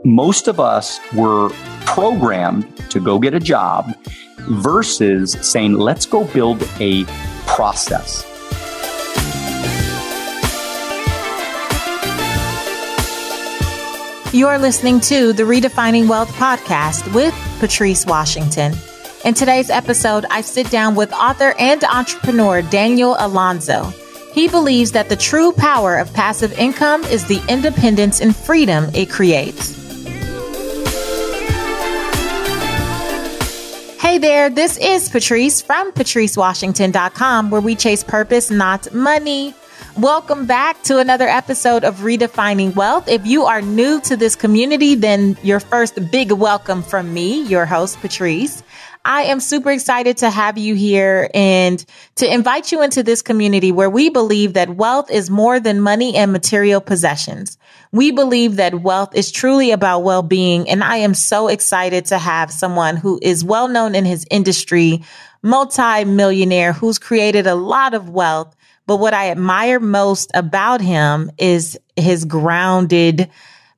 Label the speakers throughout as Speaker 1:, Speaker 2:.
Speaker 1: Most of us were programmed to go get a job versus saying, let's go build a process.
Speaker 2: You're listening to the Redefining Wealth podcast with Patrice Washington. In today's episode, I sit down with author and entrepreneur Daniel Alonzo. He believes that the true power of passive income is the independence and freedom it creates. Hey there, this is Patrice from patricewashington.com, where we chase purpose, not money. Welcome back to another episode of Redefining Wealth. If you are new to this community, then your first big welcome from me, your host, Patrice. I am super excited to have you here and to invite you into this community where we believe that wealth is more than money and material possessions. We believe that wealth is truly about well-being, and I am so excited to have someone who is well known in his industry, multi-millionaire, who's created a lot of wealth. But what I admire most about him is his grounded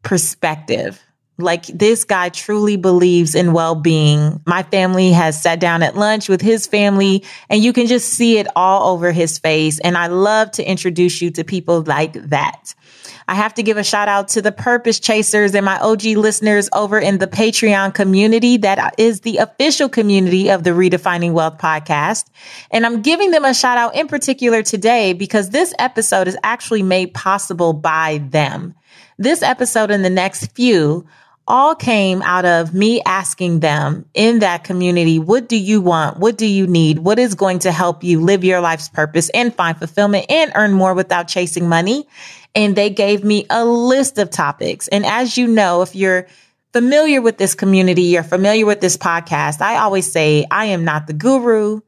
Speaker 2: perspective. Like, this guy truly believes in well-being. My family has sat down at lunch with his family, and you can just see it all over his face. And I love to introduce you to people like that. I have to give a shout out to the Purpose Chasers and my OG listeners over in the Patreon community. That is the official community of the Redefining Wealth podcast. And I'm giving them a shout out in particular today because this episode is actually made possible by them. This episode and the next few all came out of me asking them in that community, what do you want? What do you need? What is going to help you live your life's purpose and find fulfillment and earn more without chasing money? And they gave me a list of topics. And as you know, if you're familiar with this community, you're familiar with this podcast, I always say, I am not the guru.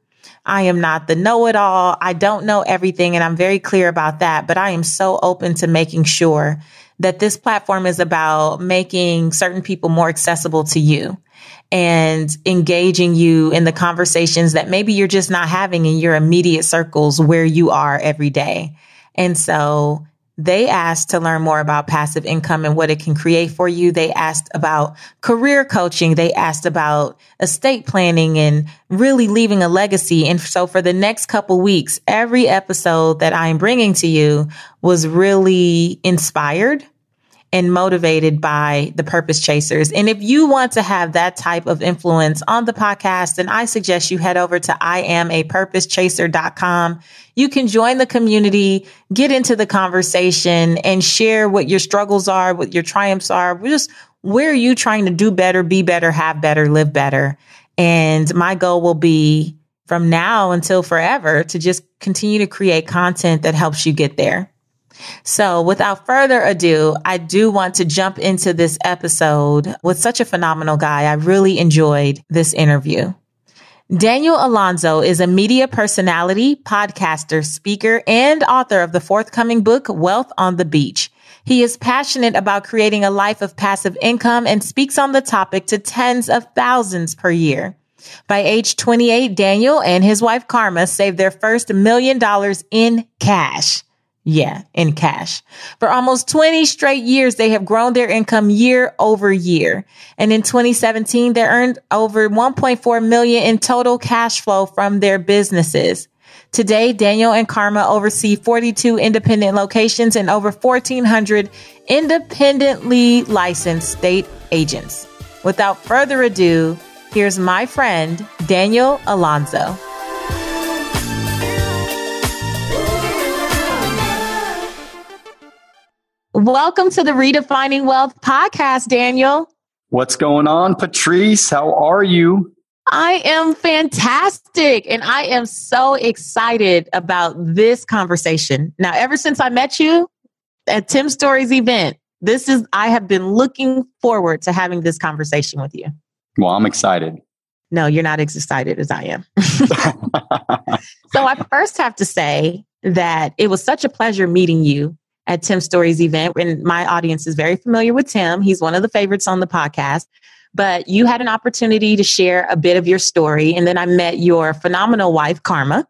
Speaker 2: I am not the know-it-all. I don't know everything. And I'm very clear about that. But I am so open to making sure that this platform is about making certain people more accessible to you and engaging you in the conversations that maybe you're just not having in your immediate circles where you are every day. And so they asked to learn more about passive income and what it can create for you. They asked about career coaching. They asked about estate planning and really leaving a legacy. And so for the next couple weeks, every episode that I'm bringing to you was really inspired and motivated by the Purpose Chasers. And if you want to have that type of influence on the podcast, then I suggest you head over to IamAPurposeChaser.com. You can join the community, get into the conversation, and share what your struggles are, what your triumphs are. Just where are you trying to do better, be better, have better, live better? And my goal will be from now until forever to just continue to create content that helps you get there. So without further ado, I do want to jump into this episode with such a phenomenal guy. I really enjoyed this interview. Daniel Alonzo is a media personality, podcaster, speaker, and author of the forthcoming book, Wealth on the Beach. He is passionate about creating a life of passive income and speaks on the topic to tens of thousands per year. By age 28, Daniel and his wife Karma saved their first $1 million in cash. Yeah, in cash. For almost 20 straight years, they have grown their income year over year. And in 2017, they earned over $1.4 million in total cash flow from their businesses. Today, Daniel and Karma oversee 42 independent locations and over 1,400 independently licensed state agents. Without further ado, here's my friend, Daniel Alonzo. Welcome to the Redefining Wealth podcast, Daniel.
Speaker 1: What's going on, Patrice? How are you?
Speaker 2: I am fantastic. And I am so excited about this conversation. Now, ever since I met you at Tim Story's event, I have been looking forward to having this conversation with you.
Speaker 1: Well, I'm excited.
Speaker 2: No, you're not as excited as I am. So I first have to say that it was such a pleasure meeting you at Tim Story's event. And my audience is very familiar with Tim. He's one of the favorites on the podcast. But you had an opportunity to share a bit of your story. And then I met your phenomenal wife, Karma.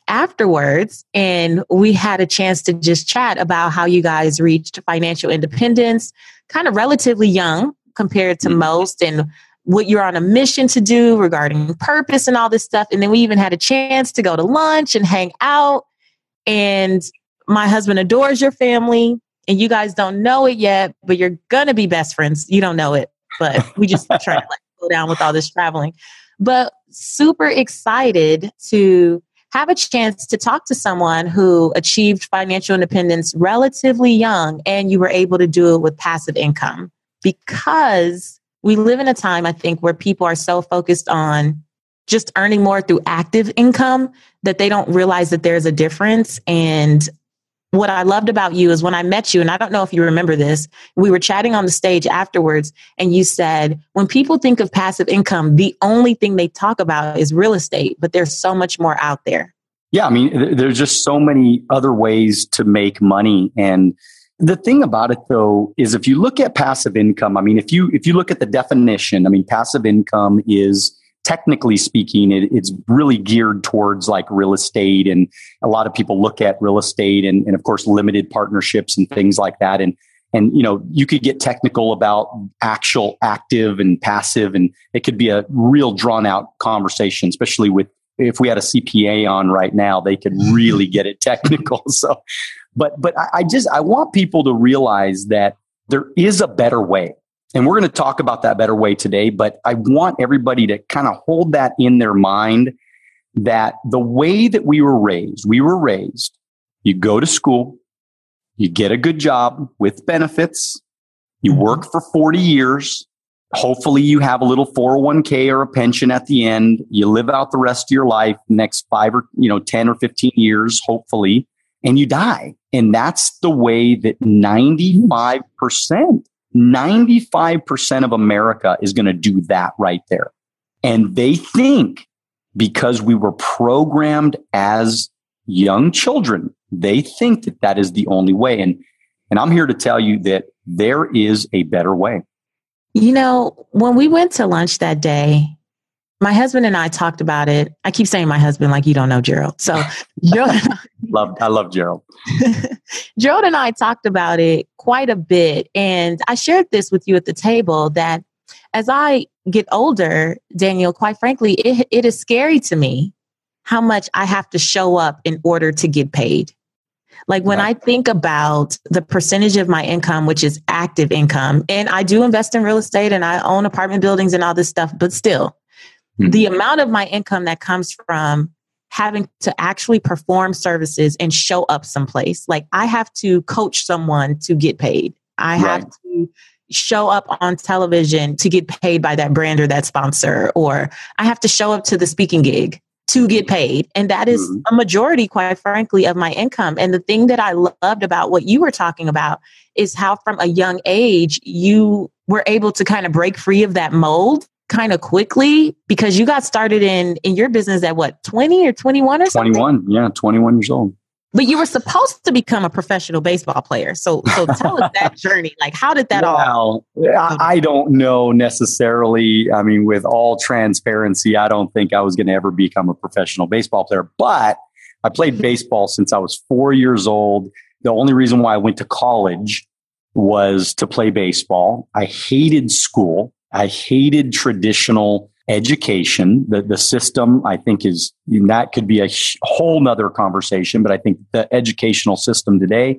Speaker 2: afterwards, and we had a chance to just chat about how you guys reached financial independence, kind of relatively young compared to most, and what you're on a mission to do regarding purpose and all this stuff. And then we even had a chance to go to lunch and hang out. And my husband adores your family, and you guys don't know it yet, but you're going to be best friends. You don't know it, but we just try to go down with all this traveling. But super excited to have a chance to talk to someone who achieved financial independence relatively young, and you were able to do it with passive income, because we live in a time, I think, where people are so focused on just earning more through active income that they don't realize that there's a difference. And what I loved about you is when I met you, and I don't know if you remember this, we were chatting on the stage afterwards, and you said, when people think of passive income, the only thing they talk about is real estate, but there's so much more out there.
Speaker 1: Yeah, I mean, there's just so many other ways to make money. And the thing about it, though, is if you look at passive income, I mean, if you look at the definition, I mean, passive income is, technically speaking, it's really geared towards like real estate. And a lot of people look at real estate and of course, limited partnerships and things like that. And, you know, you could get technical about actual active and passive, and it could be a real drawn out conversation, especially with, if we had a CPA on right now, they could really get it technical. So, but I want people to realize that there is a better way. And we're going to talk about that better way today, but I want everybody to kind of hold that in their mind, that the way that we were raised, you go to school, you get a good job with benefits, you work for 40 years, hopefully you have a little 401k or a pension at the end, you live out the rest of your life, next 5 or 10 or 15 years, hopefully, and you die. And that's the way that 95% of America is going to do that right there. And they think, because we were programmed as young children, they think that that is the only way. And I'm here to tell you that there is a better way.
Speaker 2: You know, when we went to lunch that day, my husband and I talked about it. I keep saying my husband like you don't know Gerald. So Gerald,
Speaker 1: I love Gerald.
Speaker 2: Gerald and I talked about it quite a bit. And I shared this with you at the table that as I get older, Daniel, quite frankly, it is scary to me how much I have to show up in order to get paid. Like when I think about the percentage of my income, which is active income, and I do invest in real estate and I own apartment buildings and all this stuff, but still, the amount of my income that comes from having to actually perform services and show up someplace. Like I have to coach someone to get paid. I have to show up on television to get paid by that brand or that sponsor, or I have to show up to the speaking gig to get paid. And that is a majority, quite frankly, of my income. And the thing that I loved about what you were talking about is how from a young age, you were able to kind of break free of that mold kind of quickly, because you got started in your business at what, 20 or 21 or something?
Speaker 1: 21. Yeah, 21 years old.
Speaker 2: But you were supposed to become a professional baseball player. So tell us that journey. Like, how did that all?
Speaker 1: I don't know necessarily. I mean, with all transparency, I don't think I was going to ever become a professional baseball player. But I played baseball since I was 4 years old. The only reason why I went to college was to play baseball. I hated school. I hated traditional education. The system, I think, is, that could be a whole nother conversation, but I think the educational system today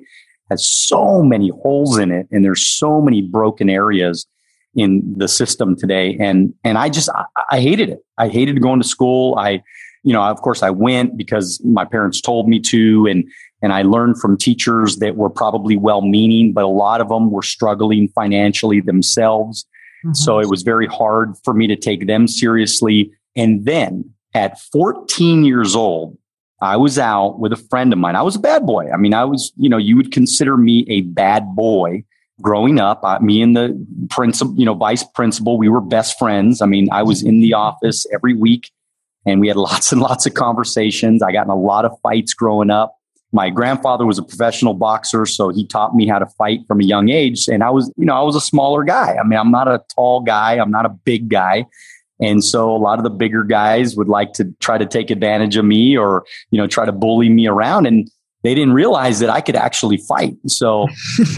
Speaker 1: has so many holes in it, and there's so many broken areas in the system today. And I hated it. I hated going to school. Of course I went because my parents told me to, and I learned from teachers that were probably well-meaning, but a lot of them were struggling financially themselves. So it was very hard for me to take them seriously. And then at 14 years old, I was out with a friend of mine. I was a bad boy. I mean, I was, you would consider me a bad boy growing up. Me and the principal, vice principal, we were best friends. I mean, I was in the office every week and we had lots and lots of conversations. I got in a lot of fights growing up. My grandfather was a professional boxer, so he taught me how to fight from a young age. And I was a smaller guy. I mean, I'm not a tall guy. I'm not a big guy. And so a lot of the bigger guys would like to try to take advantage of me or, try to bully me around. And they didn't realize that I could actually fight. So,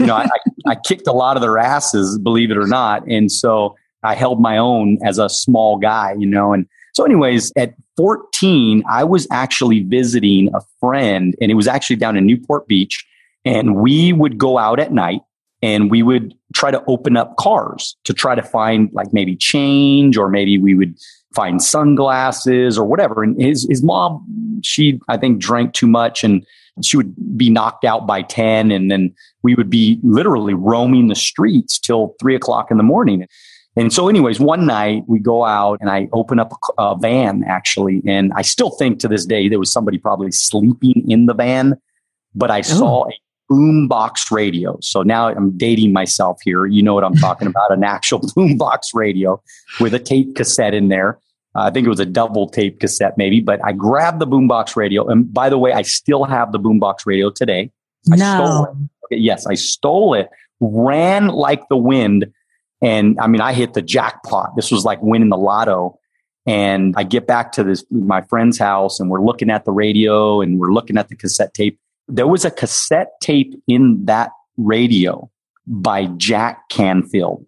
Speaker 1: I kicked a lot of their asses, believe it or not. And so I held my own as a small guy, and so anyways, at 14, I was actually visiting a friend, and it was actually down in Newport Beach. And we would go out at night and we would try to open up cars to try to find like maybe change, or maybe we would find sunglasses or whatever. And his mom, she, I think, drank too much and she would be knocked out by 10. And then we would be literally roaming the streets till 3:00 in the morning. And so anyways, one night we go out and I open up a van actually. And I still think to this day, there was somebody probably sleeping in the van, but I saw a boombox radio. So now I'm dating myself here. You know what I'm talking about, an actual boombox radio with a tape cassette in there. I think it was a double tape cassette maybe, but I grabbed the boombox radio. And by the way, I still have the boombox radio today. I stole it. Yes, I stole it, ran like the wind. And I mean, I hit the jackpot. This was like winning the lotto. And I get back to my friend's house and we're looking at the radio and we're looking at the cassette tape. There was a cassette tape in that radio by Jack Canfield.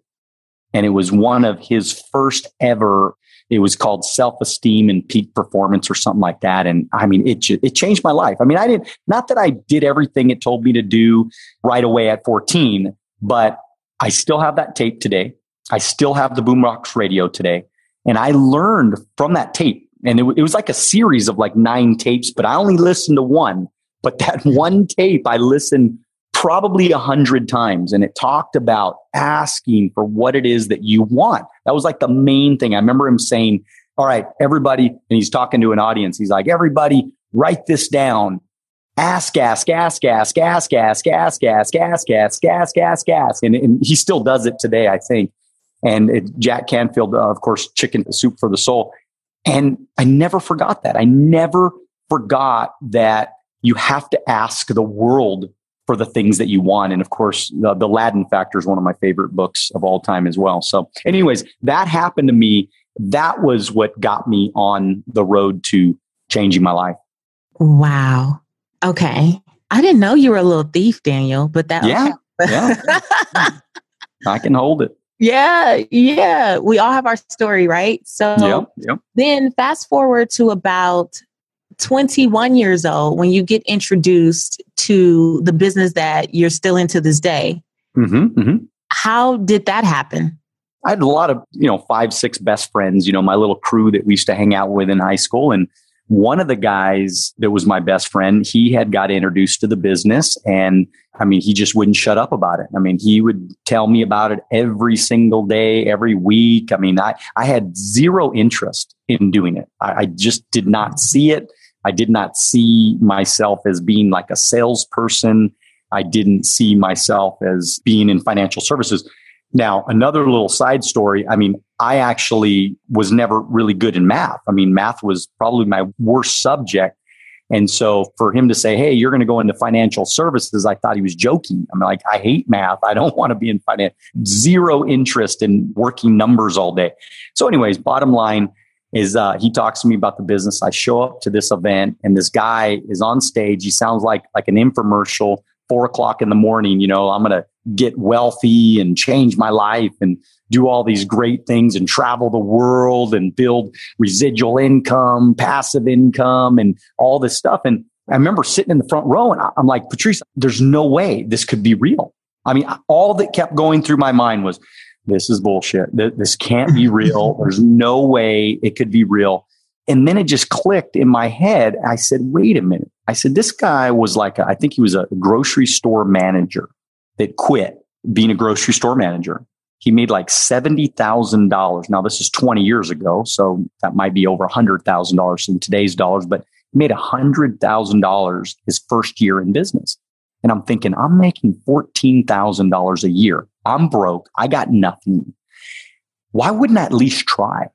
Speaker 1: And it was one of his first ever, it was called Self-Esteem and Peak Performance or something like that. And I mean, it changed my life. I mean, not that I did everything it told me to do right away at 14, but I still have that tape today. I still have the boombox radio today. And I learned from that tape. And it was like a series of like 9 tapes, but I only listened to one. But that one tape I listened probably 100 times. And it talked about asking for what it is that you want. That was like the main thing. I remember him saying, all right, everybody, and he's talking to an audience. He's like, everybody, write this down. Ask, gas, gas, gas, gas, gas, gas, gas, gas, gas, gas, gas, gas. And he still does it today, I think. And Jack Canfield, of course, Chicken Soup for the Soul. And I never forgot that. I never forgot that you have to ask the world for the things that you want. And of course, the Aladdin Factor is one of my favorite books of all time as well. So anyways, that happened to me. That was what got me on the road to changing my life.
Speaker 2: Wow. Okay. I didn't know you were a little thief, Daniel, but that.
Speaker 1: Yeah. I can hold it.
Speaker 2: Yeah. We all have our story, right? So Then fast forward to about 21 years old when you get introduced to the business that you're still in to this day. How did that happen?
Speaker 1: I had a lot of, 5, 6 best friends, my little crew that we used to hang out with in high school. And one of the guys that was my best friend, he had got introduced to the business. And I mean, he just wouldn't shut up about it. I mean, he would tell me about it every single day, every week. I mean, I had zero interest in doing it. I just did not see it. I did not see myself as being like a salesperson. I didn't see myself as being in financial services. Now, another little side story. I mean, I actually was never really good in math. I mean, math was probably my worst subject. And so for him to say, hey, you're going to go into financial services, I thought he was joking. I'm like, I hate math. I don't want to be in finance. Zero interest in working numbers all day. So anyways, bottom line is he talks to me about the business. I show up to this event and this guy is on stage. He sounds like an infomercial, 4:00 in the morning. I'm going to get wealthy and change my life and do all these great things and travel the world and build residual income, passive income, and all this stuff. And I remember sitting in the front row and I'm like, Patrice, there's no way this could be real. I mean, all that kept going through my mind was, this is bullshit. This can't be real. There's no way it could be real. And then it just clicked in my head. I said, wait a minute. I said, this guy was I think he was a grocery store manager that quit being a grocery store manager. He made like $70,000. Now, this is 20 years ago, so that might be over $100,000 in today's dollars, but he made $100,000 his first year in business. And I'm thinking, I'm making $14,000 a year. I'm broke. I got nothing. Why wouldn't I at least try?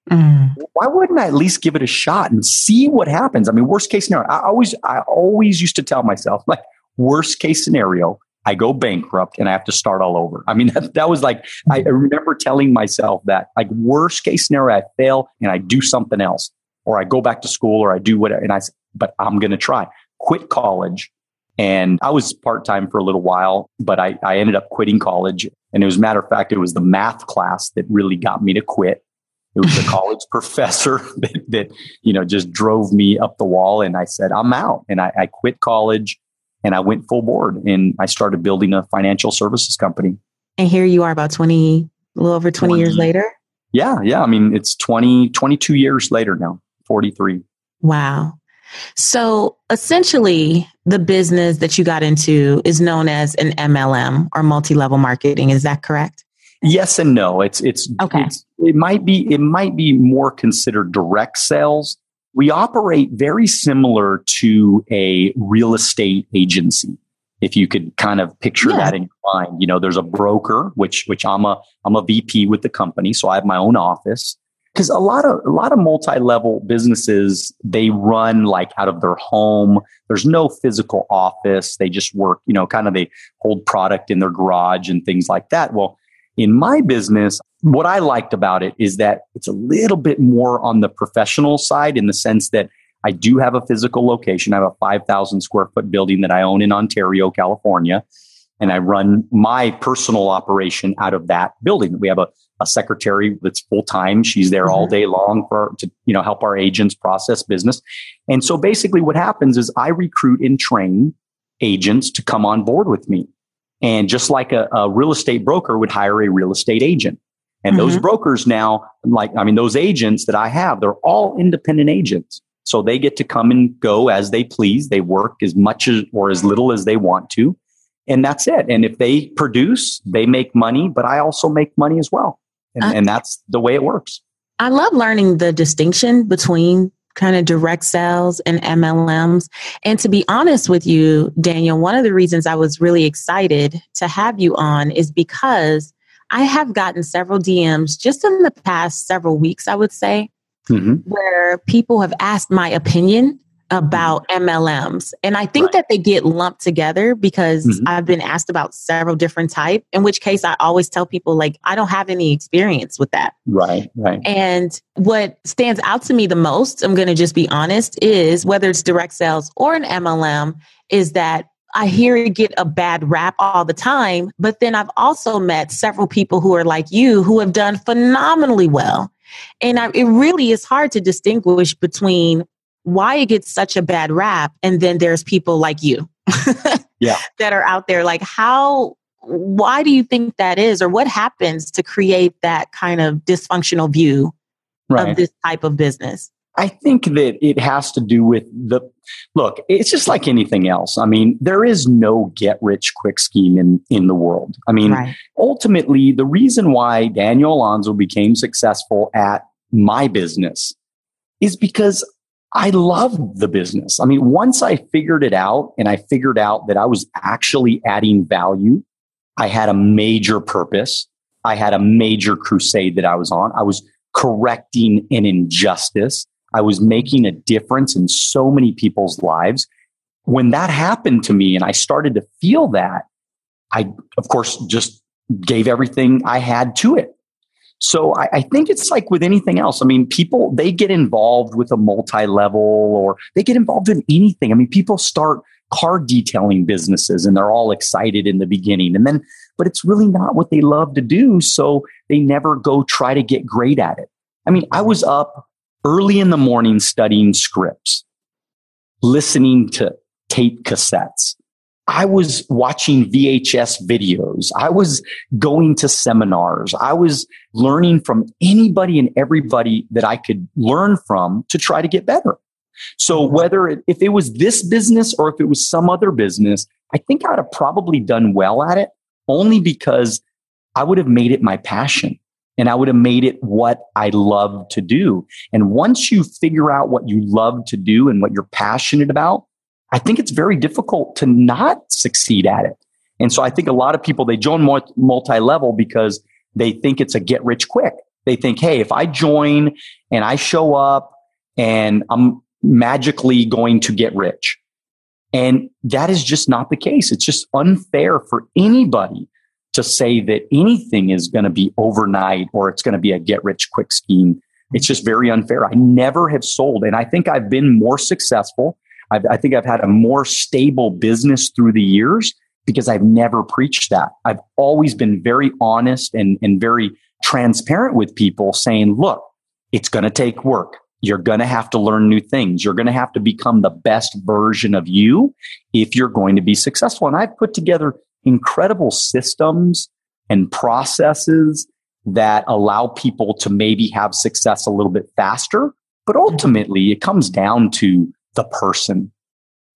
Speaker 1: Why wouldn't I at least give it a shot and see what happens? I mean, worst case scenario. I always used to tell myself, like, worst case scenario, I go bankrupt and I have to start all over. I mean, that was like, I remember telling myself that, like, worst case scenario, I fail and I do something else, or I go back to school, or I do whatever. And I said, but I'm going to try. Quit college. And I was part-time for a little while, but I ended up quitting college. And as a matter of fact, it was the math class that really got me to quit. It was the college professor that just drove me up the wall. And I said, I'm out. And I quit college. And I went full board and I started building a financial services company.
Speaker 2: And here you are about a little over 20 years later.
Speaker 1: Yeah. I mean, it's 22 years later now, 43.
Speaker 2: Wow. So essentially the business that you got into is known as an MLM, or multi-level marketing. Is that correct?
Speaker 1: Yes and no. It's
Speaker 2: okay.
Speaker 1: It might be more considered direct sales. We operate very similar to a real estate agency. If you could kind of picture that in your mind, there's a broker, which I'm a VP with the company. So I have my own office, because a lot of multi-level businesses, they run like out of their home. There's no physical office. They just work, kind of, they hold product in their garage and things like that. Well, in my business, what I liked about it is that it's a little bit more on the professional side, in the sense that I do have a physical location. I have a 5,000 square foot building that I own in Ontario, California, and I run my personal operation out of that building. We have a secretary that's full time. She's there all day long to help our agents process business. And so basically what happens is I recruit and train agents to come on board with me. And just like a real estate broker would hire a real estate agent. And those brokers now, those agents that I have, they're all independent agents. So they get to come and go as they please. They work as much or as little as they want to. And that's it. And if they produce, they make money, but I also make money as well. And that's the way it works.
Speaker 2: I love learning the distinction between kind of direct sales and MLMs. And to be honest with you, Daniel, one of the reasons I was really excited to have you on is because I have gotten several DMs just in the past several weeks, I would say, where people have asked my opinion about MLMs. And I think that they get lumped together because I've been asked about several different types, in which case I always tell people, like, I don't have any experience with that.
Speaker 1: Right.
Speaker 2: And what stands out to me the most, I'm going to just be honest, is whether it's direct sales or an MLM, is that I hear it get a bad rap all the time. But then I've also met several people who are like you, who have done phenomenally well. And it really is hard to distinguish between why it gets such a bad rap. And then there's people like you that are out there. Like, why do you think that is? Or what happens to create that kind of dysfunctional view of this type of business?
Speaker 1: I think that it has to do with look, it's just like anything else. I mean, there is no get rich quick scheme in the world. I mean, ultimately, the reason why Daniel Alonzo became successful at my business is because I loved the business. I mean, once I figured it out and I figured out that I was actually adding value, I had a major purpose. I had a major crusade that I was on. I was correcting an injustice. I was making a difference in so many people's lives. When that happened to me and I started to feel that, I, of course, just gave everything I had to it. So I think it's like with anything else. I mean, people, they get involved with a multi-level, or they get involved in anything. I mean, people start car detailing businesses and they're all excited in the beginning, but it's really not what they love to do. So they never go try to get great at it. I mean, I was up early in the morning studying scripts, listening to tape cassettes. I was watching VHS videos. I was going to seminars. I was learning from anybody and everybody that I could learn from to try to get better. So if it was this business or if it was some other business, I think I'd have probably done well at it, only because I would have made it my passion and I would have made it what I love to do. And once you figure out what you love to do and what you're passionate about, I think it's very difficult to not succeed at it. And so I think a lot of people, they join multi-level because they think it's a get rich quick. They think, hey, if I join and I show up and I'm magically going to get rich. And that is just not the case. It's just unfair for anybody to say that anything is going to be overnight or it's going to be a get rich quick scheme. It's just very unfair. I never have sold. And I think I've been more successful. I think I've had a more stable business through the years because I've never preached that. I've always been very honest and very transparent with people saying, look, it's going to take work. You're going to have to learn new things. You're going to have to become the best version of you if you're going to be successful. And I've put together incredible systems and processes that allow people to maybe have success a little bit faster. But ultimately, it comes down to the person.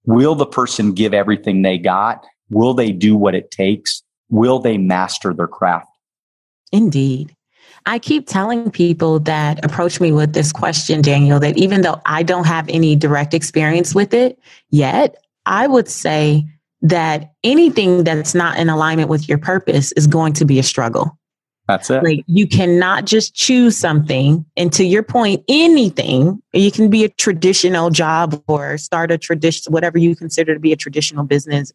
Speaker 1: Will the person give everything they got? Will they do what it takes? Will they master their craft?
Speaker 2: Indeed. I keep telling people that approach me with this question, Daniel, that even though I don't have any direct experience with it yet, I would say that anything that's not in alignment with your purpose is going to be a struggle.
Speaker 1: That's it.
Speaker 2: Like, you cannot just choose something. And to your point, anything, you can be a traditional job or start a tradition, whatever you consider to be a traditional business.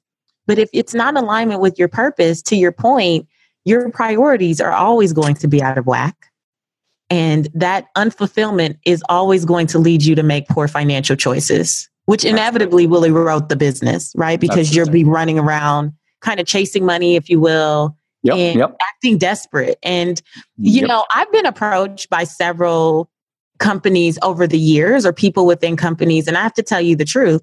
Speaker 2: But if it's not in alignment with your purpose, to your point, your priorities are always going to be out of whack. And that unfulfillment is always going to lead you to make poor financial choices, which inevitably will erode the business, right? Because you'll be running around kind of chasing money, if you will, and acting desperate. And, you know, I've been approached by several companies over the years or people within companies. And I have to tell you the truth.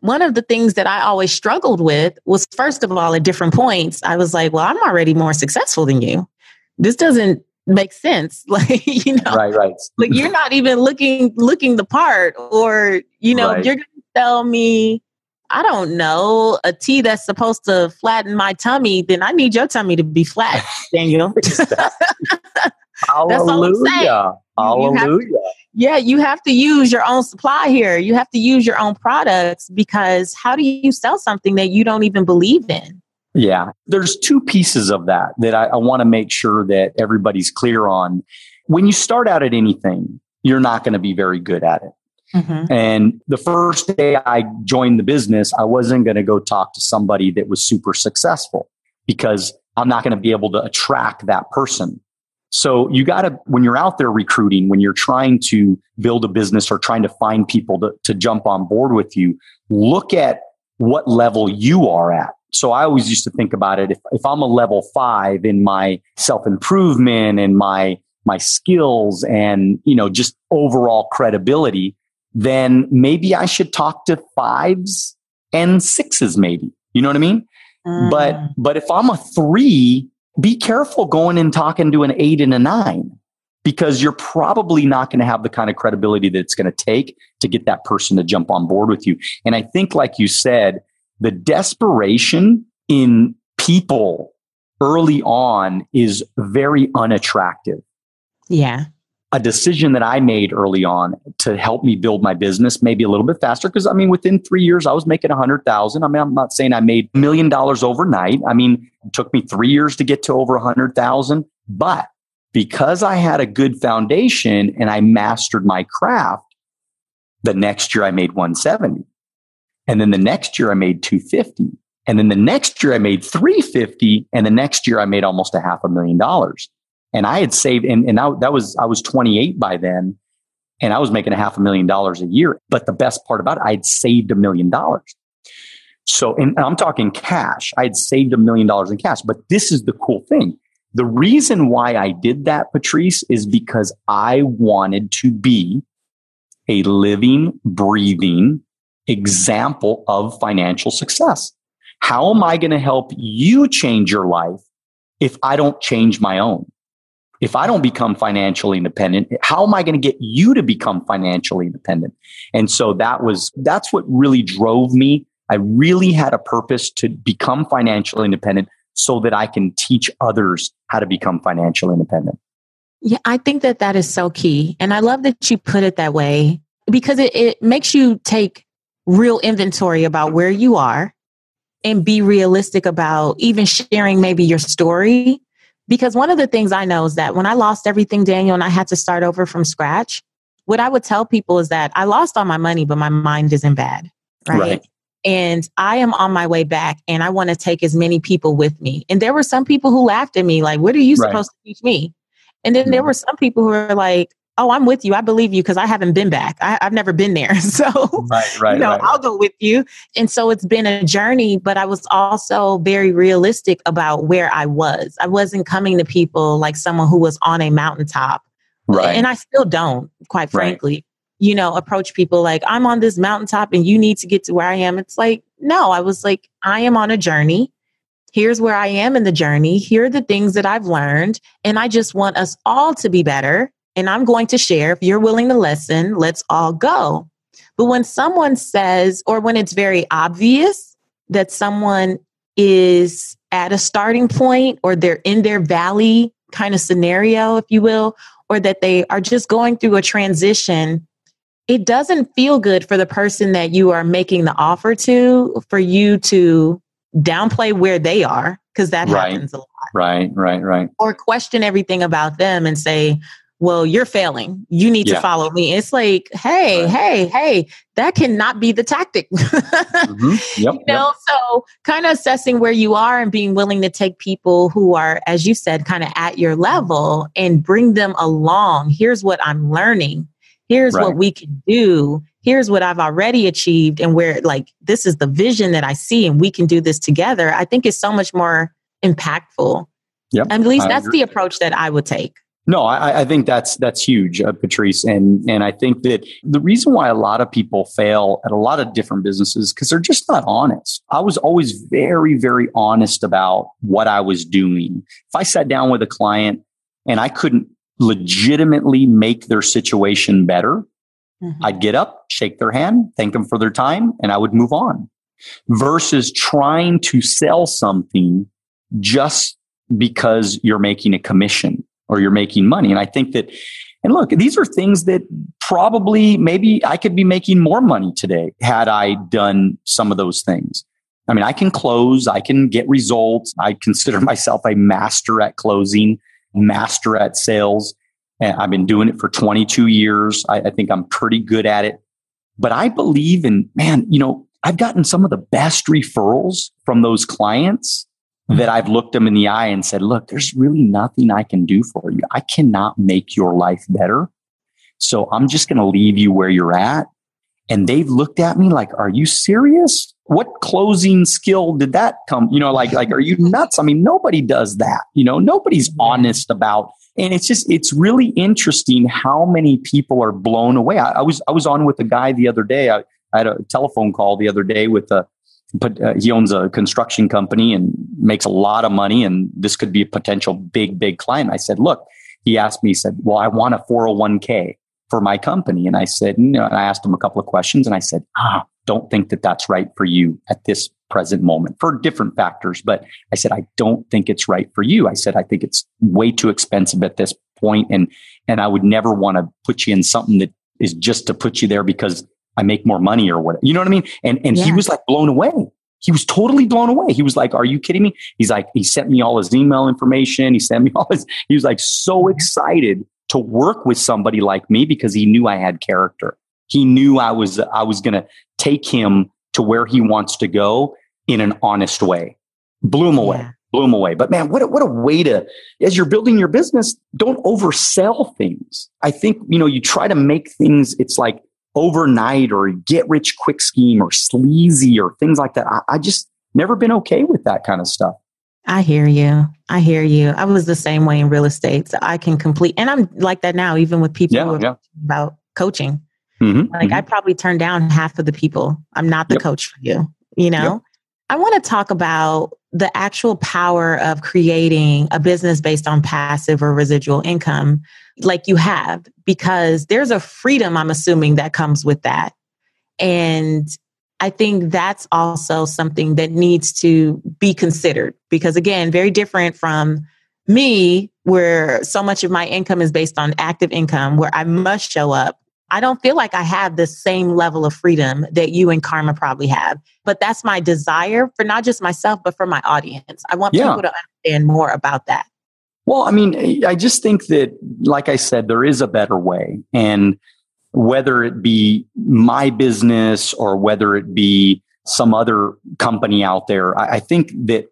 Speaker 2: One of the things that I always struggled with was, first of all, at different points, I was like, well, I'm already more successful than you. This doesn't make sense. Like, you know,
Speaker 1: right.
Speaker 2: Like, you're not even looking the part, or, you know, you're going to tell me, I don't know, a tea that's supposed to flatten my tummy, then I need your tummy to be flat, Daniel. That's all I'm saying.
Speaker 1: Hallelujah.
Speaker 2: You have to use your own supply here. You have to use your own products, because how do you sell something that you don't even believe in?
Speaker 1: Yeah, there's two pieces of that I want to make sure that everybody's clear on. When you start out at anything, you're not going to be very good at it. Mm-hmm. And the first day I joined the business, I wasn't going to go talk to somebody that was super successful, because I'm not going to be able to attract that person. So you got to, when you're out there recruiting, when you're trying to build a business or trying to find people to jump on board with you, look at what level you are at. So I always used to think about it. If I'm a level 5 in my self-improvement and my skills and, you know, just overall credibility, then maybe I should talk to 5s and 6s, maybe. You know what I mean? But if I'm a 3, be careful going and talking to an 8 and a 9, because you're probably not going to have the kind of credibility that it's going to take to get that person to jump on board with you. And I think, like you said, the desperation in people early on is very unattractive.
Speaker 2: Yeah.
Speaker 1: A decision that I made early on to help me build my business maybe a little bit faster. Because I mean, within 3 years, I was making 100,000. I mean, I'm not saying I made $1 million overnight. I mean, it took me 3 years to get to over 100,000. But because I had a good foundation and I mastered my craft, the next year I made 170. And then the next year I made 250. And then the next year I made 350. And the next year I made almost $500,000. And I had saved, and I was 28 by then, and I was making $500,000 a year. But the best part about it, I had saved $1 million. So, and I'm talking cash. I had saved $1 million in cash. But this is the cool thing. The reason why I did that, Patrice, is because I wanted to be a living, breathing example of financial success. How am I going to help you change your life if I don't change my own? If I don't become financially independent, how am I going to get you to become financially independent? And so that's what really drove me. I really had a purpose to become financially independent so that I can teach others how to become financially independent.
Speaker 2: Yeah, I think that is so key. And I love that you put it that way, because it makes you take real inventory about where you are and be realistic about even sharing maybe your story. Because one of the things I know is that when I lost everything, Daniel, and I had to start over from scratch, what I would tell people is that I lost all my money, but my mind isn't bad. Right. And I am on my way back and I want to take as many people with me. And there were some people who laughed at me, like, what are you supposed to teach me? And then there were some people who were like, oh, I'm with you. I believe you because I haven't been back. I've never been there. So, I'll go with you. And so it's been a journey, but I was also very realistic about where I was. I wasn't coming to people like someone who was on a mountaintop. Right. And I still don't, quite frankly, approach people like, I'm on this mountaintop and you need to get to where I am. It's like, no, I was like, I am on a journey. Here's where I am in the journey. Here are the things that I've learned. And I just want us all to be better. And I'm going to share. If you're willing to listen, let's all go. But when someone says, or when it's very obvious that someone is at a starting point or they're in their valley kind of scenario, if you will, or that they are just going through a transition, it doesn't feel good for the person that you are making the offer to, for you to downplay where they are, because that happens a lot. Right. Or question everything about them and say, well, you're failing. You need to follow me. It's like, hey, that cannot be the tactic. So kind of assessing where you are and being willing to take people who are, as you said, kind of at your level and bring them along. Here's what I'm learning. Here's what we can do. Here's what I've already achieved and where, like, this is the vision that I see and we can do this together. I think is so much more impactful. Yep. At least that's the approach that I would take.
Speaker 1: No, I think that's huge, Patrice. And I think that the reason why a lot of people fail at a lot of different businesses, because they're just not honest. I was always very, very honest about what I was doing. If I sat down with a client and I couldn't legitimately make their situation better, I'd get up, shake their hand, thank them for their time, and I would move on. Versus trying to sell something just because you're making a commission or you're making money. And I think that, and look, these are things that probably maybe I could be making more money today had I done some of those things. I mean, I can close, I can get results. I consider myself a master at closing, master at sales. And I've been doing it for 22 years. I think I'm pretty good at it. But I believe in, I've gotten some of the best referrals from those clients that I've looked them in the eye and said, look, there's really nothing I can do for you. I cannot make your life better. So I'm just going to leave you where you're at. And they've looked at me like, are you serious? What closing skill did that come? Like, are you nuts? I mean, nobody does that. Nobody's honest about, and it's really interesting how many people are blown away. I was on with a guy the other day. I had a telephone call the other day with he owns a construction company and makes a lot of money. And this could be a potential big client. I said, look, he asked me, he said, well, I want a 401k for my company. And I said, and I asked him a couple of questions and I said, don't think that that's right for you at this present moment for different factors. But I said, I don't think it's right for you. I said, I think it's way too expensive at this point. And I would never want to put you in something that is just to put you there because I make more money or whatever. You know what I mean? And he was like blown away. He was totally blown away. He was like, are you kidding me? He's like, he sent me all his email information. He was like so excited to work with somebody like me because he knew I had character. He knew I was going to take him to where he wants to go in an honest way. Blew him away. But man, what a way to, as you're building your business, don't oversell things. I think, you try to make things, it's like overnight or get rich quick scheme or sleazy or things like that. I just never been okay with that kind of stuff.
Speaker 2: I hear you. I was the same way in real estate. So I can and I'm like that now, even with people who are talking about coaching. I probably turn down half of the people. I'm not the coach for you, I want to talk about the actual power of creating a business based on passive or residual income like you have, because there's a freedom, I'm assuming, that comes with that. And I think that's also something that needs to be considered because, again, very different from me, where so much of my income is based on active income, where I must show up. I don't feel like I have the same level of freedom that you and Karma probably have. But that's my desire for not just myself, but for my audience. I want people to understand more about that.
Speaker 1: Well, I mean, I just think that, like I said, there is a better way. And whether it be my business or whether it be some other company out there. I think that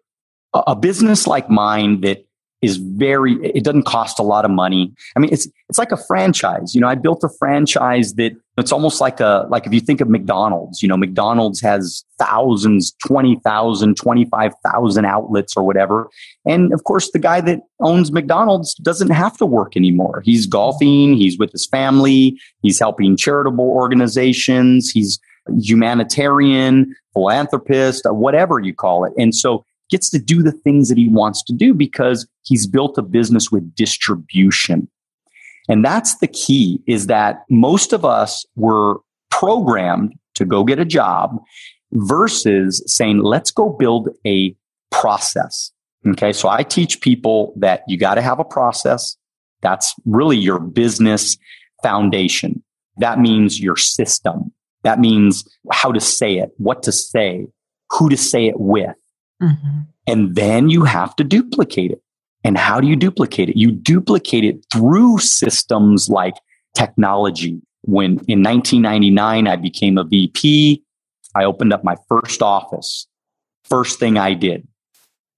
Speaker 1: a business like mine that is it doesn't cost a lot of money. I mean, it's like a franchise. I built a franchise that it's almost like if you think of McDonald's, McDonald's has thousands, 20,000, 25,000 outlets or whatever. And of course, the guy that owns McDonald's doesn't have to work anymore. He's golfing, he's with his family, he's helping charitable organizations, he's humanitarian, philanthropist, whatever you call it. And so gets to do the things that he wants to do because he's built a business with distribution. And that's the key, is that most of us were programmed to go get a job versus saying, let's go build a process. Okay. So I teach people that you got to have a process. That's really your business foundation. That means your system. That means how to say it, what to say, who to say it with. Mm-hmm. And then you have to duplicate it. And how do you duplicate it? You duplicate it through systems like technology. When in 1999, I became a VP, I opened up my first office. First thing I did.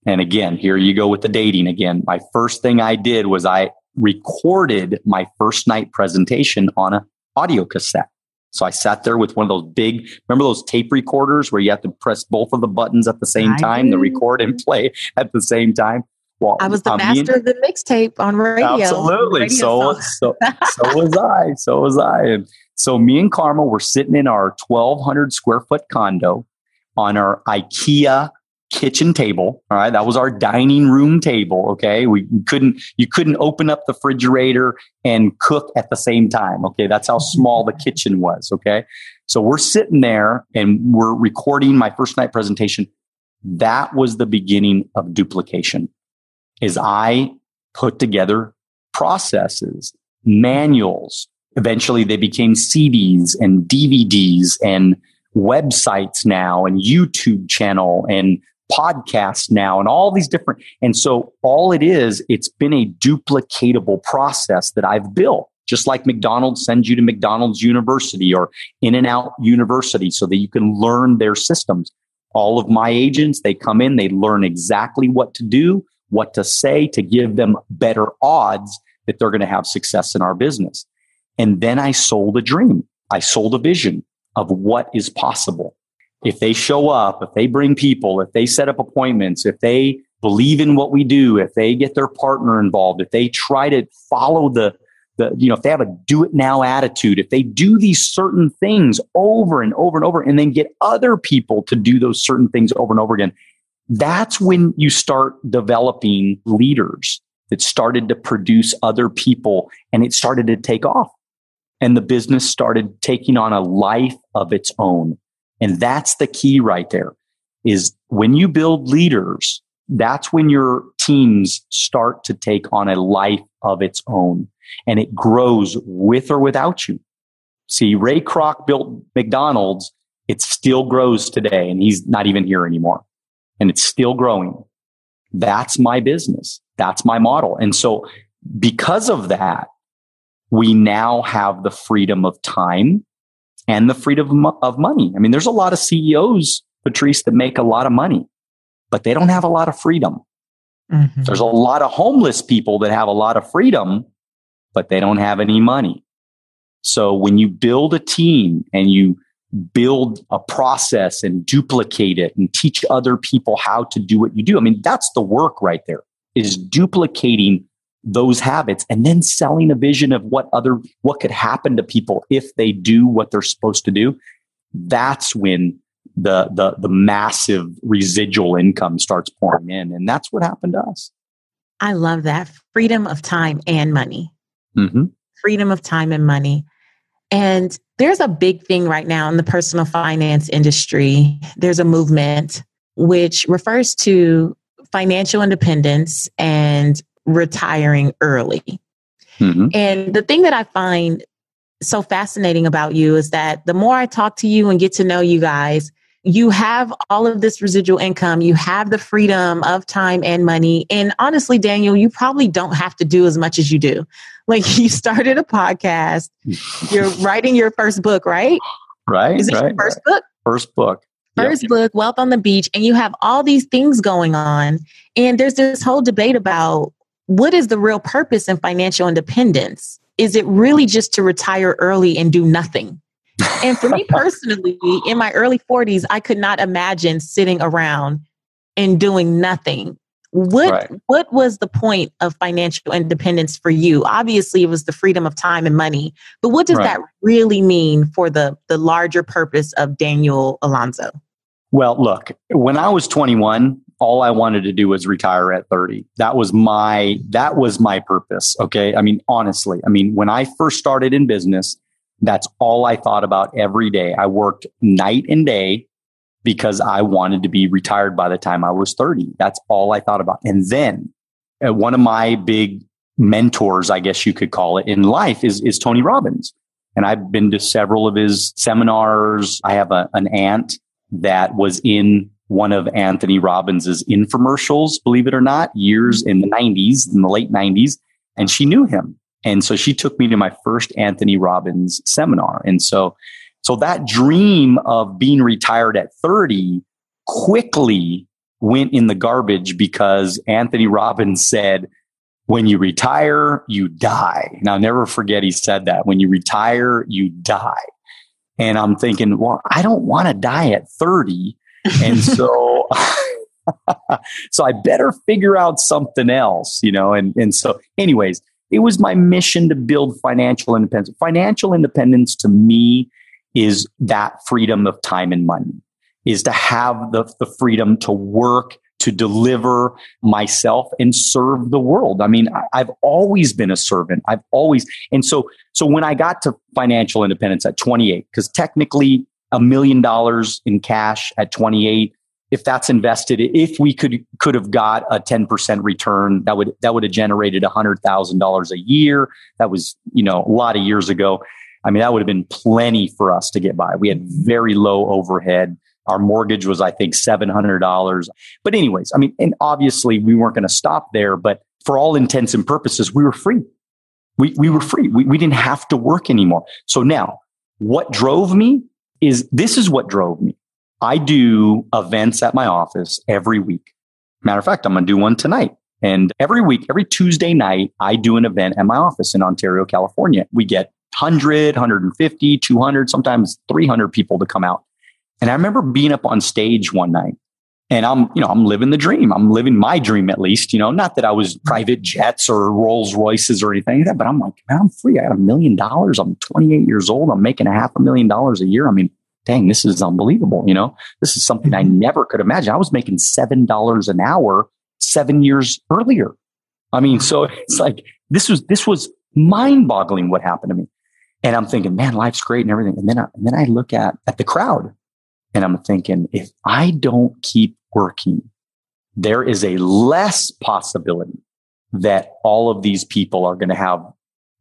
Speaker 1: And again, here you go with the dating again. My first thing I did was I recorded my first night presentation on an audio cassette. So I sat there with one of those big, remember those tape recorders where you have to press both of the buttons at the same time to record and play at the same time? Well,
Speaker 2: I was the master of the mixtape on radio.
Speaker 1: Absolutely. So was I. And so me and Karma were sitting in our 1,200 square foot condo on our IKEA kitchen table. All right. That was our dining room table. Okay. You couldn't open up the refrigerator and cook at the same time. Okay. That's how small the kitchen was. Okay. So we're sitting there and we're recording my first night presentation. That was the beginning of duplication. Is I put together processes, manuals. Eventually they became CDs and DVDs and websites now and YouTube channel and podcasts now and all these different. And so all it's been a duplicatable process that I've built, just like McDonald's sends you to McDonald's University or In-N-Out University so that you can learn their systems. All of my agents, they come in, they learn exactly what to do, what to say to give them better odds that they're going to have success in our business. And then I sold a dream. I sold a vision of what is possible. If they show up, if they bring people, if they set up appointments, if they believe in what we do, if they get their partner involved, if they try to follow if they have a do it now attitude, if they do these certain things over and over and over, and then get other people to do those certain things over and over again, that's when you start developing leaders that started to produce other people, and it started to take off. And the business started taking on a life of its own. And that's the key right there, is when you build leaders, that's when your teams start to take on a life of its own. And it grows with or without you. See, Ray Kroc built McDonald's. It still grows today, and he's not even here anymore. And it's still growing. That's my business. That's my model. And so because of that, we now have the freedom of time and the freedom of money. I mean, there's a lot of CEOs, Patrice, that make a lot of money, but they don't have a lot of freedom. Mm-hmm. There's a lot of homeless people that have a lot of freedom, but they don't have any money. So when you build a team and you build a process and duplicate it and teach other people how to do what you do, I mean, that's the work right there, is duplicating those habits and then selling a vision of what could happen to people if they do what they're supposed to do. That's when the massive residual income starts pouring in. And that's what happened to us.
Speaker 2: I love that. Freedom of time and money.
Speaker 1: Mm-hmm.
Speaker 2: Freedom of time and money. And there's a big thing right now in the personal finance industry. There's a movement which refers to financial independence and retiring early. Mm-hmm. And the thing that I find so fascinating about you is that the more I talk to you and get to know you guys, you have all of this residual income, you have the freedom of time and money. And honestly, Daniel, you probably don't have to do as much as you do. Like, you started a podcast, you're writing your first book, right?
Speaker 1: Right.
Speaker 2: Is it your first book?
Speaker 1: First book.
Speaker 2: first book, Wealth on the Beach, and you have all these things going on. And there's this whole debate about what is the real purpose in financial independence? Is it really just to retire early and do nothing? And for me personally, in my early 40s, I could not imagine sitting around and doing nothing. What was the point of financial independence for you? Obviously, it was the freedom of time and money. But what does that really mean for the larger purpose of Daniel Alonzo?
Speaker 1: Well, look, when I was 21, all I wanted to do was retire at 30. That was my purpose. Okay. I mean, honestly, when I first started in business, that's all I thought about every day. I worked night and day because I wanted to be retired by the time I was 30. That's all I thought about. And then one of my big mentors, I guess you could call it, in life is Tony Robbins. And I've been to several of his seminars. I have an aunt that was in one of Anthony Robbins's infomercials, believe it or not, years in the 90s, in the late 90s. And she knew him. And so she took me to my first Anthony Robbins seminar. And so that dream of being retired at 30 quickly went in the garbage because Anthony Robbins said, when you retire, you die. And I'll never forget he said that. When you retire, you die. And I'm thinking, well, I don't want to die at 30. And so, so I better figure out something else, and so anyways, it was my mission to build financial independence. Financial independence to me is that freedom of time and money, is to have the freedom to work, to deliver myself and serve the world. I've always been a servant. And so when I got to financial independence at 28, because technically $1 million in cash at 28, if that's invested, if we could have got a 10% return, that would have generated $100,000 a year. That was, a lot of years ago. That would have been plenty for us to get by. We had very low overhead. Our mortgage was, I think, $700. But anyways, and obviously we weren't going to stop there, but for all intents and purposes, we were free. We were free. We didn't have to work anymore. So now what drove me this is what drove me. I do events at my office every week. Matter of fact, I'm going to do one tonight. And every week, every Tuesday night, I do an event at my office in Ontario, California. We get 100, 150, 200, sometimes 300 people to come out. And I remember being up on stage one night and I'm living the dream. I'm living my dream, at least, not that I was private jets or Rolls Royces or anything like that, but I'm like, man, I'm free. I got $1 million. I'm 28 years old. I'm making $500,000 a year. Dang, this is unbelievable. This is something I never could imagine. I was making $7 an hour 7 years earlier. So it's like, this was mind boggling what happened to me. And I'm thinking, man, life's great and everything. And then I look at the crowd and I'm thinking, if I don't keep working, there is a less possibility that all of these people are going to have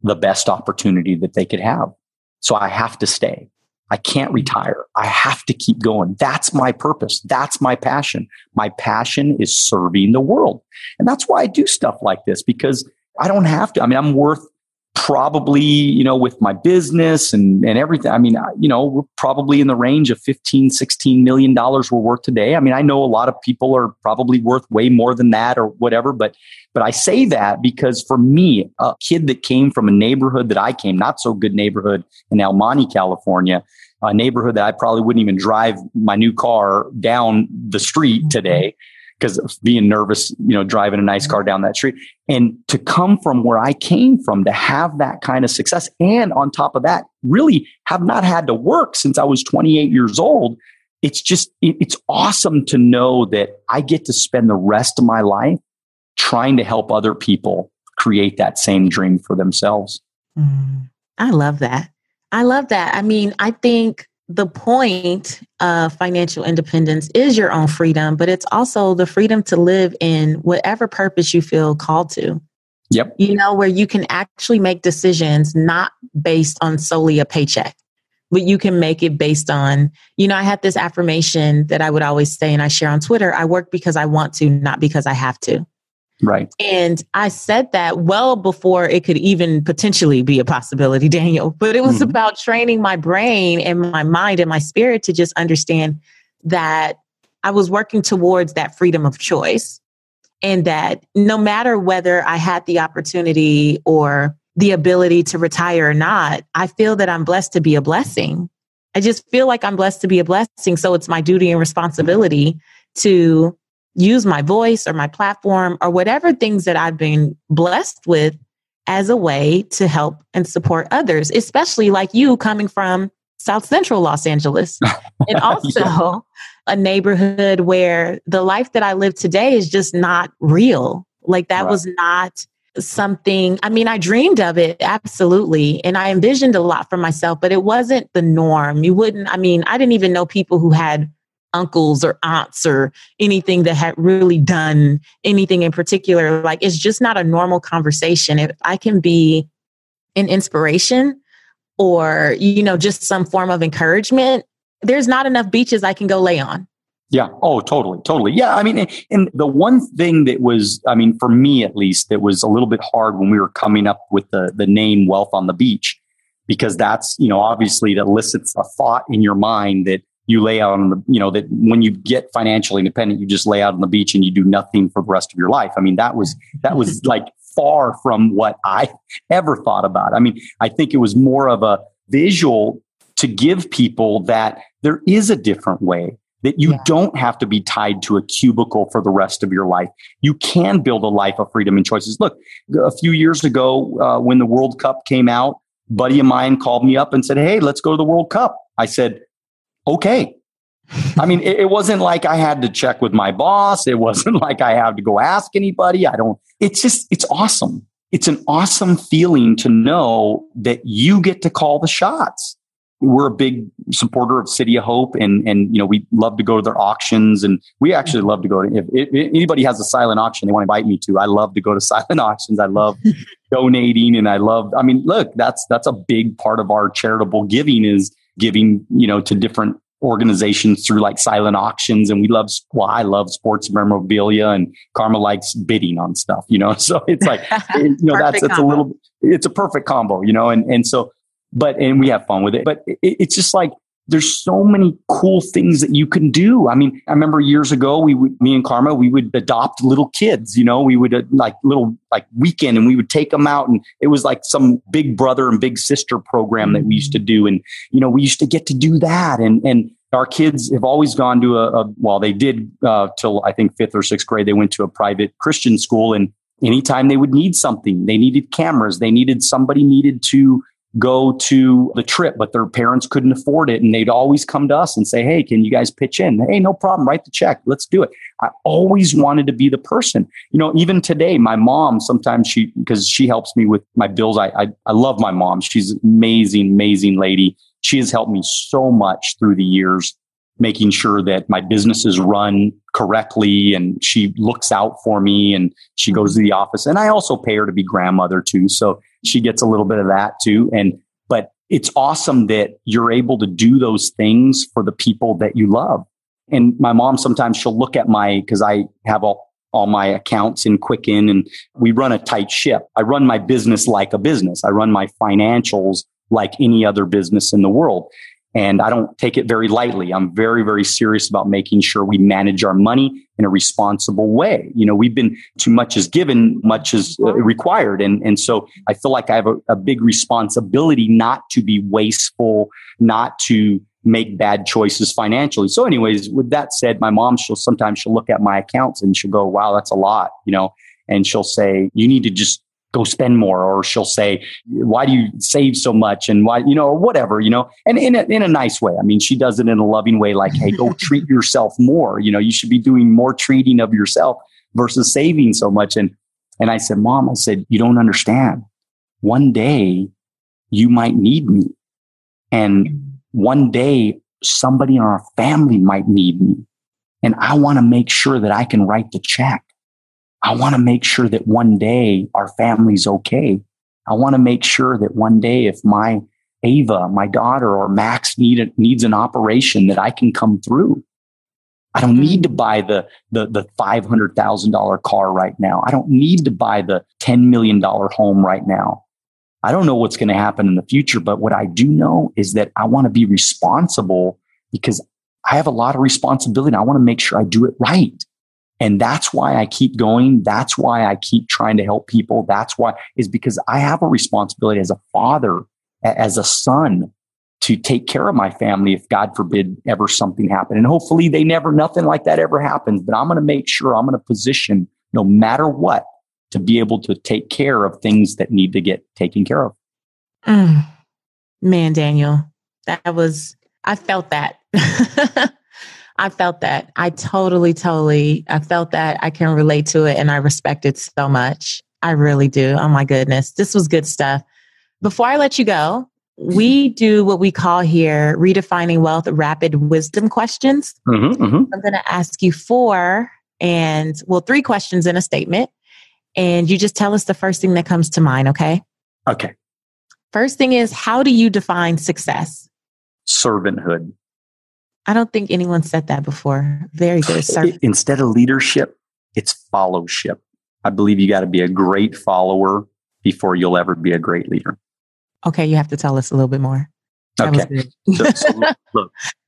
Speaker 1: the best opportunity that they could have. So I have to stay. I can't retire. I have to keep going. That's my purpose. That's my passion. My passion is serving the world. And that's why I do stuff like this, because I don't have to. I'm worth probably, with my business and everything. We're probably in the range of $15, $16 million we're worth today. I know a lot of people are probably worth way more than that or whatever, but I say that because for me, a kid that came from a neighborhood that I came, not so good neighborhood in El Monte, California, a neighborhood that I probably wouldn't even drive my new car down the street today because of being nervous, driving a nice car down that street. And to come from where I came from, to have that kind of success, and on top of that, really have not had to work since I was 28 years old. It's awesome to know that I get to spend the rest of my life trying to help other people create that same dream for themselves.
Speaker 2: I love that. I think the point of financial independence is your own freedom, but it's also the freedom to live in whatever purpose you feel called to.
Speaker 1: Yep.
Speaker 2: Where you can actually make decisions not based on solely a paycheck, but you can make it based on, I had this affirmation that I would always say, and I share on Twitter, I work because I want to, not because I have to.
Speaker 1: Right.
Speaker 2: And I said that well before it could even potentially be a possibility, Daniel, but it was about training my brain and my mind and my spirit to just understand that I was working towards that freedom of choice, and that no matter whether I had the opportunity or the ability to retire or not, I feel that I'm blessed to be a blessing. I just feel like I'm blessed to be a blessing. So it's my duty and responsibility to use my voice or my platform or whatever things that I've been blessed with as a way to help and support others, especially like you coming from South Central Los Angeles, and also a neighborhood where the life that I live today is just not real. Like that was not something, I mean, I dreamed of it, absolutely. And I envisioned a lot for myself, but it wasn't the norm. I didn't even know people who had uncles or aunts or anything that had really done anything in particular. Like, it's just not a normal conversation. If I can be an inspiration or, just some form of encouragement, there's not enough beaches I can go lay on.
Speaker 1: Yeah. Oh, totally. Totally. Yeah. I mean, and the one thing that was, for me at least, that was a little bit hard when we were coming up with the name Wealth on the Beach, because that's, obviously that elicits a thought in your mind that you lay out on the, that when you get financially independent, you just lay out on the beach and you do nothing for the rest of your life. I mean, that was like far from what I ever thought about. I mean, I think it was more of a visual to give people that there is a different way, that you don't have to be tied to a cubicle for the rest of your life. You can build a life of freedom and choices. Look, a few years ago, when the World Cup came out, a buddy of mine called me up and said, "Hey, let's go to the World Cup." I said, "Okay." I mean, it wasn't like I had to check with my boss. It wasn't like I had to go ask anybody. It's awesome. It's an awesome feeling to know that you get to call the shots. We're a big supporter of City of Hope, and we love to go to their auctions, and we actually love to go to, if anybody has a silent auction they want to invite me to, I love to go to silent auctions. I love donating, and look, that's a big part of our charitable giving is giving, to different organizations through like silent auctions. And I love sports memorabilia, and Karma likes bidding on stuff, so it's like, it's a perfect combo, and we have fun with it, but it's just like, there's so many cool things that you can do. I mean, I remember years ago, me and Karma, we would adopt little kids, we would weekend, and we would take them out, and it was like some big brother and big sister program that we used to do. And, we used to get to do that. And our kids have always gone to they did till I think 5th or 6th grade, they went to a private Christian school. And anytime they would need something, they needed cameras, somebody needed to go to the trip, but their parents couldn't afford it. And they'd always come to us and say, "Hey, can you guys pitch in?" "Hey, no problem. Write the check. Let's do it." I always wanted to be the person. Even today, my mom, sometimes because she helps me with my bills. I love my mom. She's an amazing, amazing lady. She has helped me so much through the years, making sure that my business is run correctly, and she looks out for me, and she goes to the office. And I also pay her to be grandmother too. So she gets a little bit of that too. But it's awesome that you're able to do those things for the people that you love. And my mom, sometimes she'll look at because I have all my accounts in Quicken, and we run a tight ship. I run my business like a business. I run my financials like any other business in the world. And I don't take it very lightly. I'm very, very serious about making sure we manage our money in a responsible way. We've been too much is given, much is required. And so I feel like I have a big responsibility not to be wasteful, not to make bad choices financially. So anyways, with that said, my mom, she'll look at my accounts and she'll go, "Wow, that's a lot," and she'll say, "You need to just go spend more." Or she'll say, "Why do you save so much?" And why, or whatever, and in a nice way. I mean, she does it in a loving way, like, "Hey, go treat yourself more. You should be doing more treating of yourself versus saving so much." And I said, "Mom," I said, "you don't understand. One day you might need me. And one day somebody in our family might need me. And I want to make sure that I can write the check. I want to make sure that one day our family's okay. I want to make sure that one day if my Ava, my daughter, or Max needs an operation, that I can come through. I don't need to buy the $500,000 car right now. I don't need to buy the $10 million home right now. I don't know what's going to happen in the future, but what I do know is that I want to be responsible because I have a lot of responsibility. I want to make sure I do it right. And that's why I keep going. That's why I keep trying to help people. That's why is because I have a responsibility as a father, as a son, to take care of my family if God forbid ever something happened. And hopefully nothing like that ever happens. But I'm going to make sure I'm going to position no matter what to be able to take care of things that need to get taken care of.
Speaker 2: Man, Daniel, I felt that. I felt that. I felt that. I can relate to it and I respect it so much. I really do. Oh my goodness. This was good stuff. Before I let you go, we do what we call here Redefining Wealth Rapid Wisdom Questions. I'm going to ask you 3 questions in a statement. And you just tell us the first thing that comes to mind, okay?
Speaker 1: Okay.
Speaker 2: First thing is, how do you define success?
Speaker 1: Servanthood.
Speaker 2: I don't think anyone said that before. Very good.
Speaker 1: Instead of leadership, it's fellowship. I believe you got to be a great follower before you'll ever be a great leader.
Speaker 2: Okay, you have to tell us a little bit more.
Speaker 1: Okay. So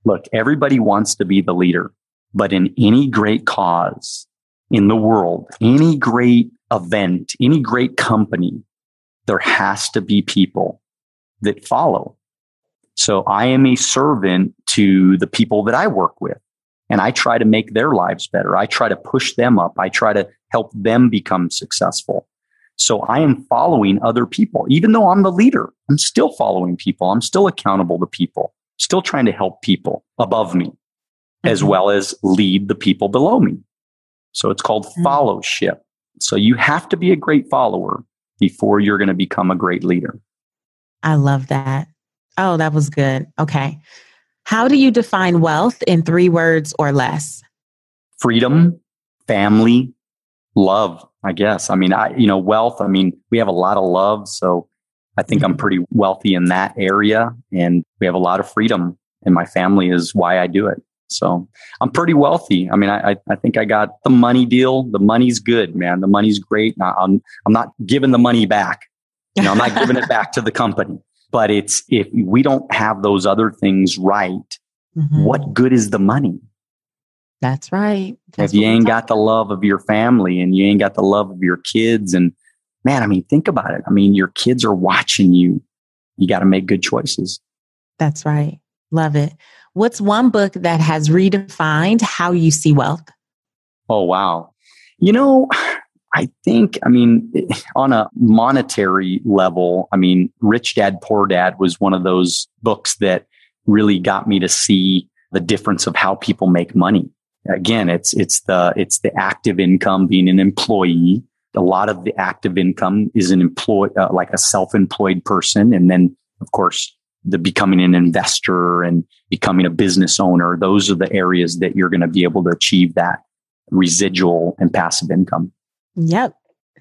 Speaker 1: look, everybody wants to be the leader, but in any great cause in the world, any great event, any great company, there has to be people that follow. So I am a servant to the people that I work with, and I try to make their lives better. I try to push them up. I try to help them become successful. So I am following other people. Even though I'm the leader, I'm still following people. I'm still accountable to people, still trying to help people above me, as well as lead the people below me. So it's called fellowship. So you have to be a great follower before you're going to become a great leader.
Speaker 2: I love that. Oh, that was good. Okay. How do you define wealth in 3 words or less?
Speaker 1: Freedom, family, love, I guess. I mean, wealth, we have a lot of love. So I think I'm pretty wealthy in that area, and we have a lot of freedom, and my family is why I do it. So I'm pretty wealthy. I mean, I think I got the money deal. The money's good, man. The money's great. I'm not giving the money back. I'm not giving it back to the company. But if we don't have those other things right, what good is the money?
Speaker 2: That's right.
Speaker 1: If you ain't got the love of your family and you ain't got the love of your kids, and man, think about it. Your kids are watching you. You got to make good choices.
Speaker 2: That's right. Love it. What's one book that has redefined how you see wealth?
Speaker 1: Oh, wow. I think, on a monetary level, Rich Dad, Poor Dad was one of those books that really got me to see the difference of how people make money. Again, it's the active income, being an employee. A lot of the active income is an like a self-employed person. And then, of course, the becoming an investor and becoming a business owner. Those are the areas that you're going to be able to achieve that residual and passive income.
Speaker 2: Yep.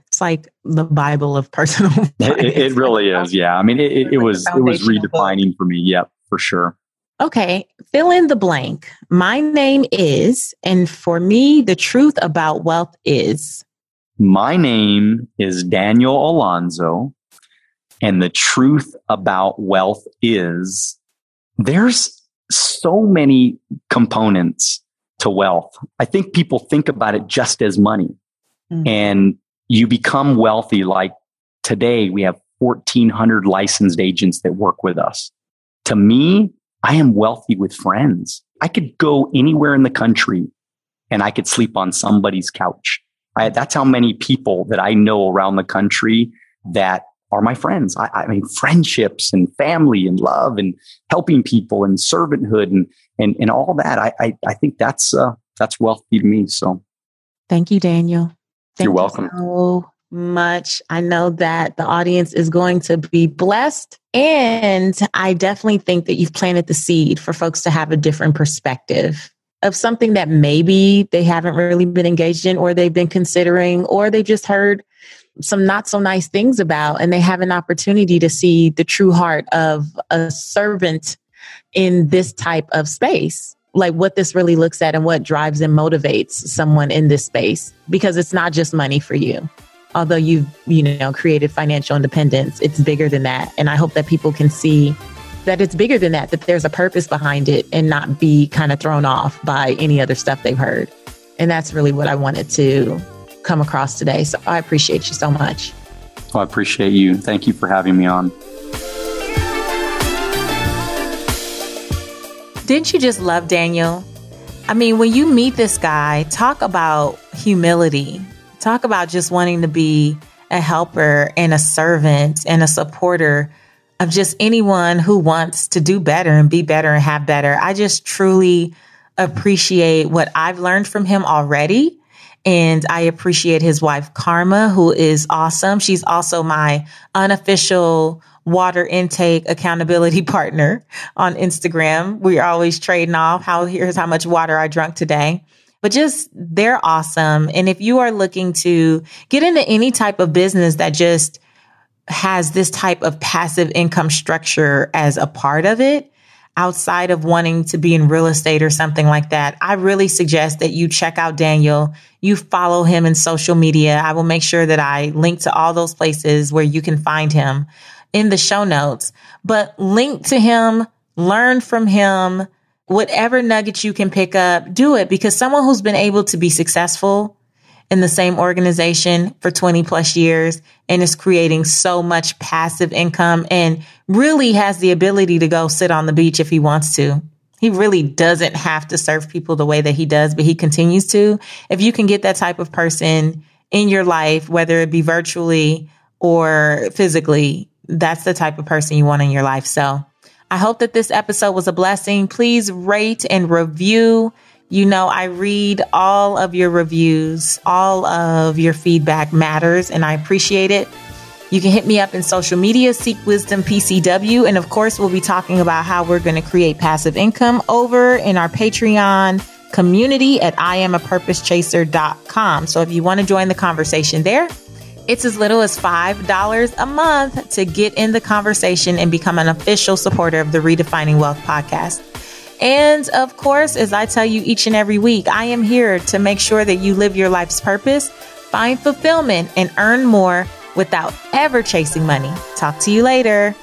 Speaker 2: It's like the Bible of personal finance.
Speaker 1: It really is. Yeah. It was redefining for me. Yep, for sure.
Speaker 2: Okay. Fill in the blank. My name is, and for me, the truth about wealth is.
Speaker 1: My name is Daniel Alonzo, and the truth about wealth is there's so many components to wealth. I think people think about it just as money. And you become wealthy. Like today, we have 1,400 licensed agents that work with us. To me, I am wealthy with friends. I could go anywhere in the country and I could sleep on somebody's couch. That's how many people that I know around the country that are my friends. Friendships and family and love and helping people and servanthood and all that. I think that's wealthy to me. So
Speaker 2: thank you, Daniel.
Speaker 1: You're welcome.
Speaker 2: Thank you so much. I know that the audience is going to be blessed. And I definitely think that you've planted the seed for folks to have a different perspective of something that maybe they haven't really been engaged in, or they've been considering, or they just heard some not so nice things about, and they have an opportunity to see the true heart of a servant in this type of space. Like what this really looks at and what drives and motivates someone in this space, because it's not just money for you. Although you've, created financial independence, it's bigger than that. And I hope that people can see that it's bigger than that there's a purpose behind it and not be kind of thrown off by any other stuff they've heard. And that's really what I wanted to come across today. So I appreciate you so much.
Speaker 1: Well, I appreciate you. Thank you for having me on.
Speaker 2: Didn't you just love Daniel? I mean, when you meet this guy, talk about humility. Talk about just wanting to be a helper and a servant and a supporter of just anyone who wants to do better and be better and have better. I just truly appreciate what I've learned from him already. And I appreciate his wife, Karma, who is awesome. She's also my unofficial water intake accountability partner on Instagram. We're always trading off here's how much water I drank today. But just, they're awesome. And if you are looking to get into any type of business that just has this type of passive income structure as a part of it, outside of wanting to be in real estate or something like that, I really suggest that you check out Daniel. You follow him in social media. I will make sure that I link to all those places where you can find him in the show notes. But link to him, learn from him, whatever nuggets you can pick up, do it, because someone who's been able to be successful in the same organization for 20 plus years and is creating so much passive income and really has the ability to go sit on the beach if he wants to. He really doesn't have to serve people the way that he does, but he continues to. If you can get that type of person in your life, whether it be virtually or physically, that's the type of person you want in your life. So I hope that this episode was a blessing. Please rate and review. You know, I read all of your reviews, all of your feedback matters, and I appreciate it. You can hit me up in social media, Seek Wisdom PCW. And of course, we'll be talking about how we're going to create passive income over in our Patreon community at IamAPurposeChaser.com. So if you want to join the conversation there, it's as little as $5 a month to get in the conversation and become an official supporter of the Redefining Wealth podcast. And of course, as I tell you each and every week, I am here to make sure that you live your life's purpose, find fulfillment, and earn more without ever chasing money. Talk to you later.